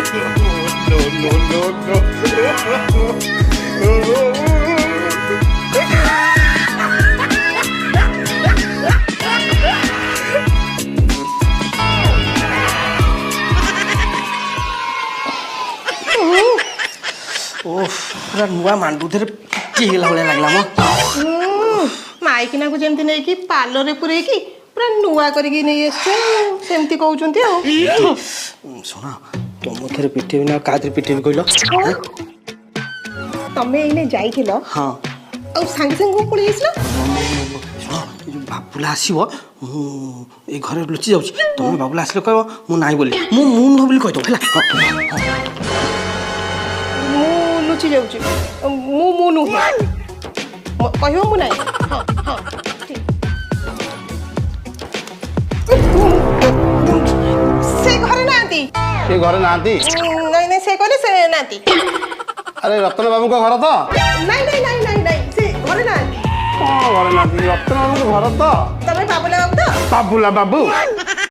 पूरा नुआ मांडू धरे पिटिगला भलिया लागला म माइकिना को जेमती नै कि पार्लर रे पुरे कि पूरा नुआ करिकि नै एसे सेमती कहउचंती आ सुना तुम थरे पिटे बिना कादरे पिटे कइलो तमे इने जाइथिलो हां औ संग संग को पळी आइसलो सुनो बाबुला आसीबो ए घरे लुचि जाउछि तुम बाबुला आसले कहबो मु नाइ बोली मु नु बोली कहि दो हला मु लुचि जाउछि मु नु कहियो मु नाइ हां हां से घरे नांती नहीं नहीं से कहले से नांती अरे रतन बाबू का घर तो नहीं नहीं नहीं नहीं नहीं से घरे नांती घर नांती रतन बाबू का घर तो तमे बाबूला बाबू तो बाबूला बाबू